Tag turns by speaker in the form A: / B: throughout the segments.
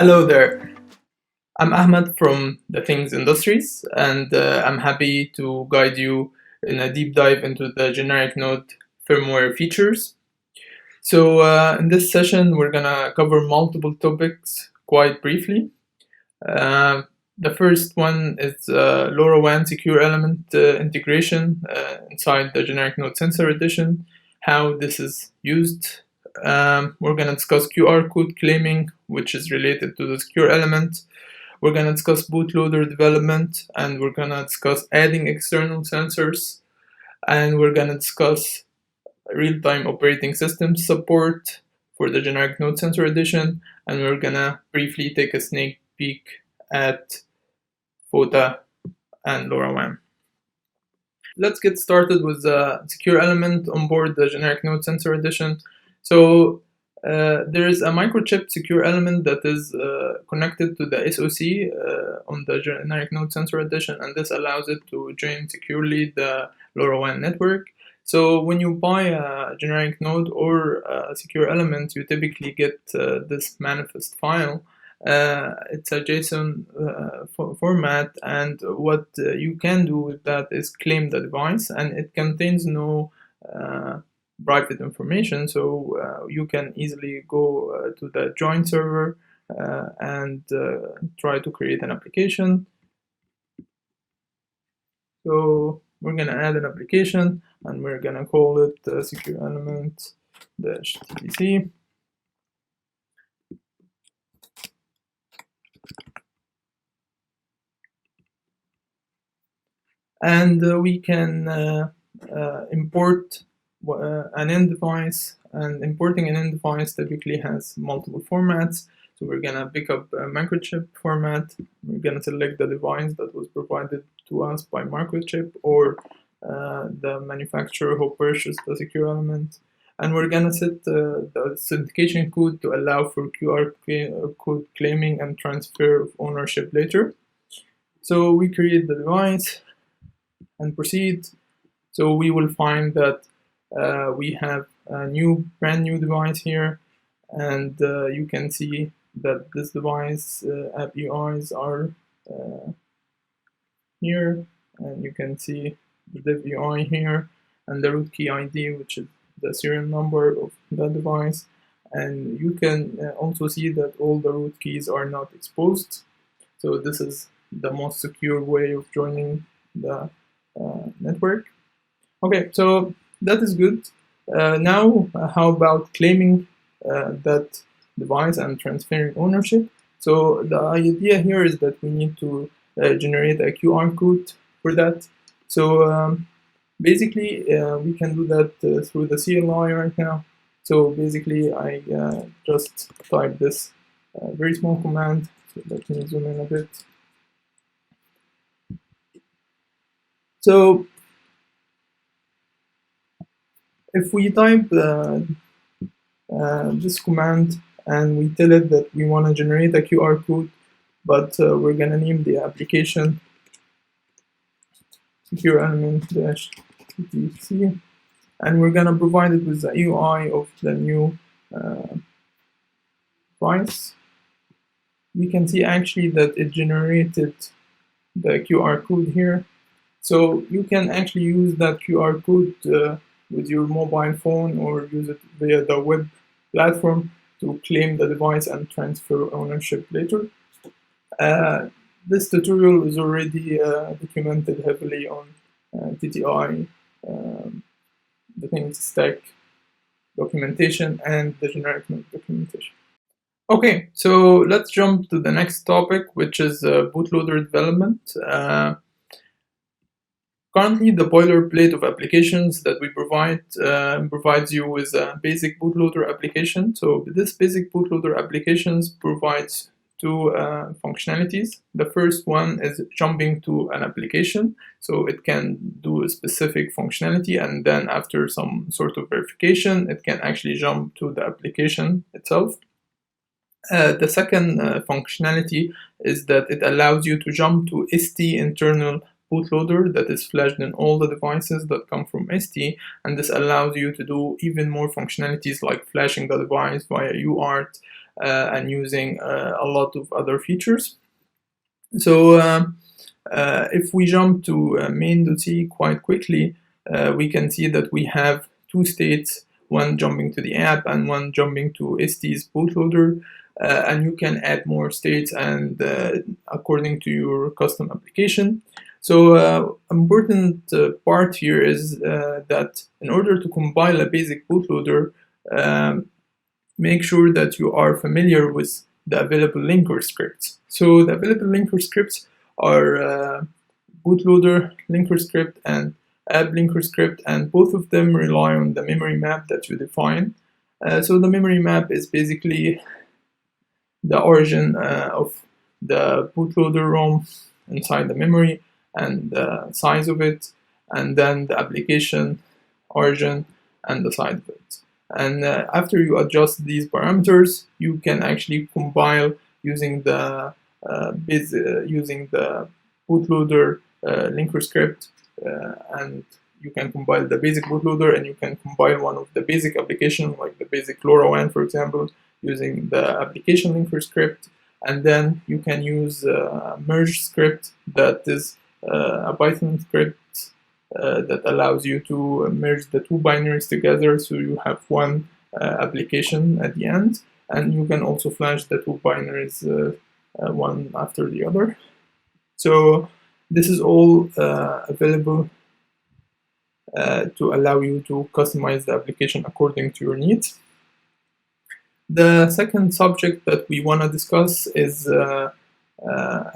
A: Hello there, I'm Ahmed from the Things Industries, and I'm happy to guide you in a deep dive into the generic node firmware features. So, in this session, we're gonna cover multiple topics quite briefly. Uh, the first one is LoRawan secure element integration inside the generic node sensor edition, how this is used. We're gonna discuss QR code claiming, which is related to the secure element. We're gonna discuss bootloader development, and we're gonna discuss adding external sensors, and we're gonna discuss real-time operating system support for the generic node sensor edition, and we're gonna briefly take a sneak peek at FOTA and LoRaWAN. Let's get started with the secure element on board the generic node sensor edition. So there is a microchip secure element that is connected to the SoC on the generic node sensor edition, and this allows it to join securely the LoRaWAN network. So when you buy a generic node or a secure element, you typically get this manifest file. It's a JSON format, and what you can do with that is claim the device, and it contains no private information, so you can easily go to the join server and try to create an application. So we're gonna add an application, and we're gonna call it secure element -tbc. And we can import an end device, and importing an end device typically has multiple formats. So we're gonna pick up a microchip format. We're gonna select the device that was provided to us by microchip or the manufacturer who purchased the secure element. And we're gonna set the authentication code to allow for QR code claiming and transfer of ownership later. So we create the device and proceed. So we will find that we have a brand new device here, and you can see that this device app UIs are here, and you can see the dev UI here, and the root key ID, which is the serial number of the device. And you can also see that all the root keys are not exposed. So this is the most secure way of joining the network. Okay, so that is good. Now, how about claiming that device and transferring ownership? So the idea here is that we need to generate a QR code for that. So basically, we can do that through the CLI right now. So basically, I just type this very small command. So let me zoom in a bit. So if we type this command and we tell it that we want to generate a QR code, but we're going to name the application secure element -tbc, and we're going to provide it with the UI of the new device. We can see actually that it generated the QR code here. So you can actually use that QR code with your mobile phone, or use it via the web platform to claim the device and transfer ownership later. This tutorial is already documented heavily on TTI, the Things Stack documentation, and the generic node documentation. Okay, so let's jump to the next topic, which is bootloader development. Currently, the boilerplate of applications that we provide provides you with a basic bootloader application. So this basic bootloader applications provides two functionalities. The first one is jumping to an application. So it can do a specific functionality, and then after some sort of verification, it can actually jump to the application itself. The second functionality is that it allows you to jump to ST internal bootloader that is flashed in all the devices that come from ST, and this allows you to do even more functionalities like flashing the device via UART and using a lot of other features. So if we jump to main.c quite quickly, we can see that we have two states, one jumping to the app and one jumping to ST's bootloader, and you can add more states and according to your custom application. So important part here is that in order to compile a basic bootloader, make sure that you are familiar with the available linker scripts. So the available linker scripts are bootloader linker script and app linker script, and both of them rely on the memory map that you define. So the memory map is basically the origin of the bootloader ROM inside the memory and the size of it, and then the application origin and the size of it. And after you adjust these parameters, you can actually compile using the bootloader linker script, and you can compile the basic bootloader, and you can compile one of the basic application, like the basic LoRaWAN, for example, using the application linker script. And then you can use a merge script that is a Python script that allows you to merge the two binaries together, so you have one application at the end, and you can also flash the two binaries one after the other. So this is all available to allow you to customize the application according to your needs. The second subject that we want to discuss is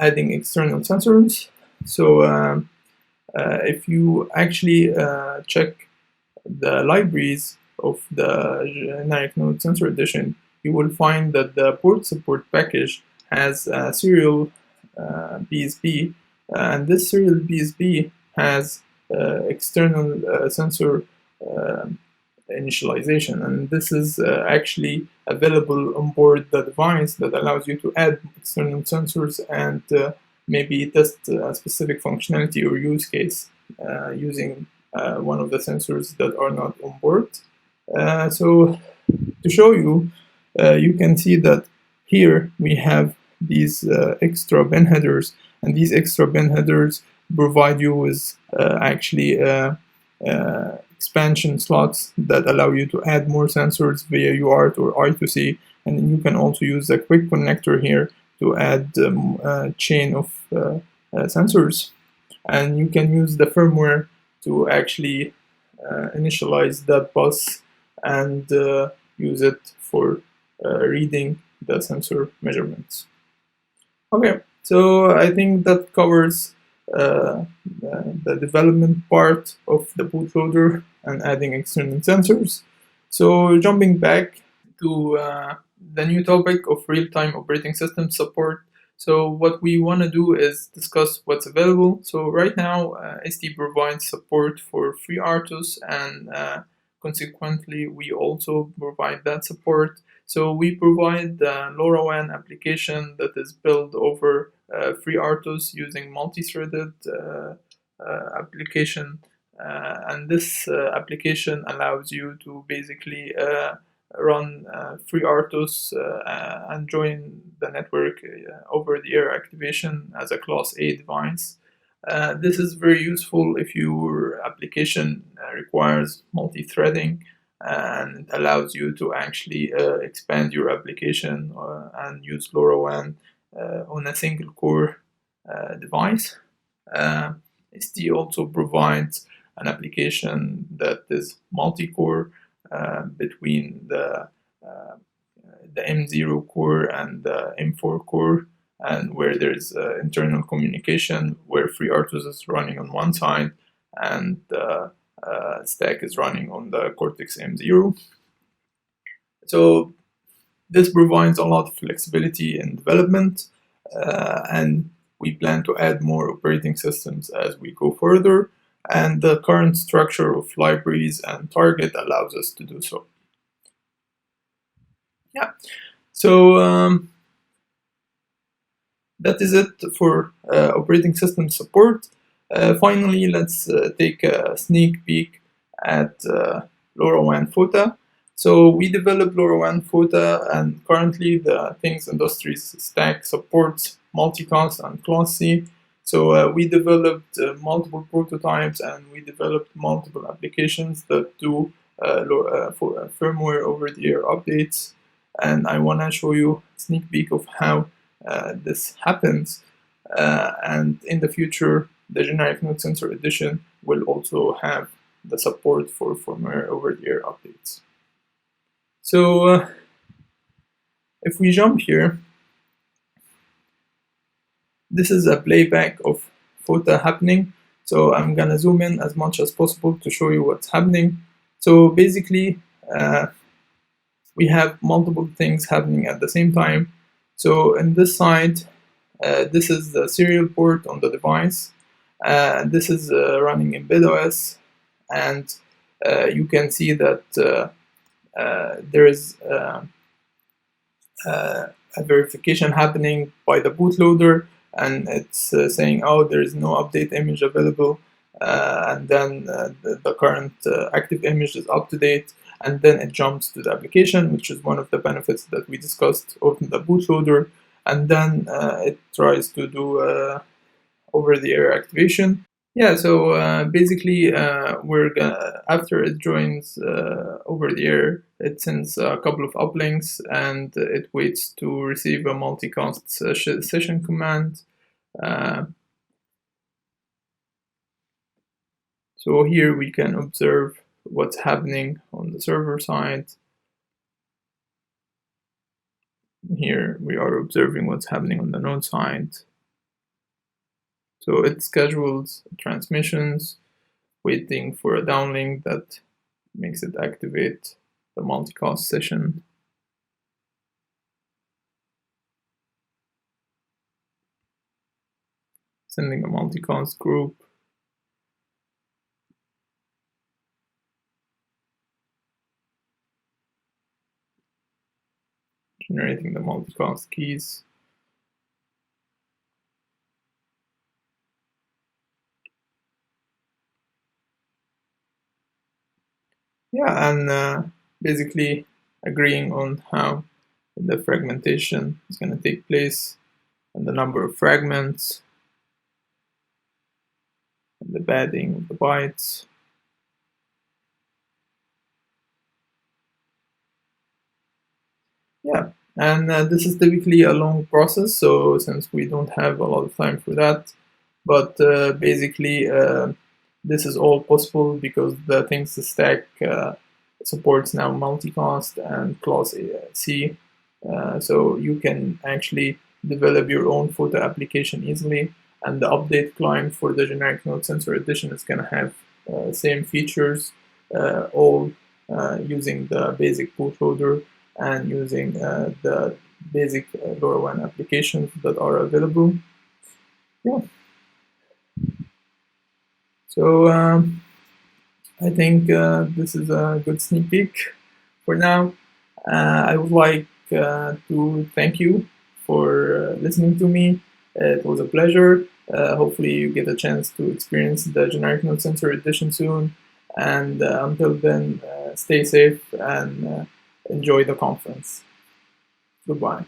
A: adding external sensors. So if you actually check the libraries of the generic node sensor edition, you will find that the port support package has a serial BSB, and this serial BSB has external sensor initialization, and this is actually available on board the device that allows you to add external sensors and maybe test a specific functionality or use case using one of the sensors that are not on board. So to show you, you can see that here we have these extra bin headers, and these extra bin headers provide you with actually expansion slots that allow you to add more sensors via UART or I2C, and you can also use a quick connector here to add a chain of sensors, and you can use the firmware to actually initialize that bus and use it for reading the sensor measurements. Okay, so I think that covers the development part of the bootloader and adding external sensors. So jumping back to the new topic of real-time operating system support. So what we want to do is discuss what's available. So right now, ST provides support for FreeRTOS, and consequently, we also provide that support. So we provide the LoRaWAN application that is built over FreeRTOS using multi-threaded application, and this application allows you to basically run FreeRTOS and join the network over-the-air activation as a Class A device. This is very useful if your application requires multi-threading, and it allows you to actually expand your application and use LoRaWAN on a single core device. ST also provides an application that is multi-core between the M0 core and the M4 core, and where there's internal communication where FreeRTOS is running on one side and the stack is running on the Cortex M0. So this provides a lot of flexibility in development, and we plan to add more operating systems as we go further, and the current structure of libraries and target allows us to do so. Yeah, so that is it for operating system support. Finally, let's take a sneak peek at LoRaWAN FOTA. So we developed LoRaWAN FOTA, and currently the Things Industries stack supports multicast and Class C. So we developed multiple prototypes, and we developed multiple applications that do firmware over-the-air updates. And I want to show you a sneak peek of how this happens. And in the future, the generic node sensor edition will also have the support for firmware over-the-air updates. So if we jump here, this is a playback of FOTA happening. So I'm gonna zoom in as much as possible to show you what's happening. So basically, we have multiple things happening at the same time. So in this side, this is the serial port on the device. This is running embed-OS, and you can see that there is a verification happening by the bootloader, and it's saying, oh, there is no update image available, and then the current active image is up to date, and then it jumps to the application, which is one of the benefits that we discussed of the bootloader, and then it tries to do over-the-air activation. Yeah, so basically, we're gonna, after it joins over the air, it sends a couple of uplinks, and it waits to receive a multicast session command. So here we can observe what's happening on the server side. Here we are observing what's happening on the node side. So it schedules transmissions, waiting for a downlink that makes it activate the multicast session. Sending a multicast group. Generating the multicast keys. Yeah, and basically agreeing on how the fragmentation is going to take place, and the number of fragments, and the padding of the bytes. Yeah, and this is typically a long process, so since we don't have a lot of time for that, but basically this is all possible because the Things stack supports now multicast and Class C, so you can actually develop your own FOTA application easily, and the update client for the generic node sensor edition is going to have same features, all using the basic bootloader and using the basic LoRaWAN applications that are available. Yeah. So I think this is a good sneak peek for now. I would like to thank you for listening to me. It was a pleasure. Hopefully you get a chance to experience the generic node sensor edition soon. And until then, stay safe and enjoy the conference. Goodbye.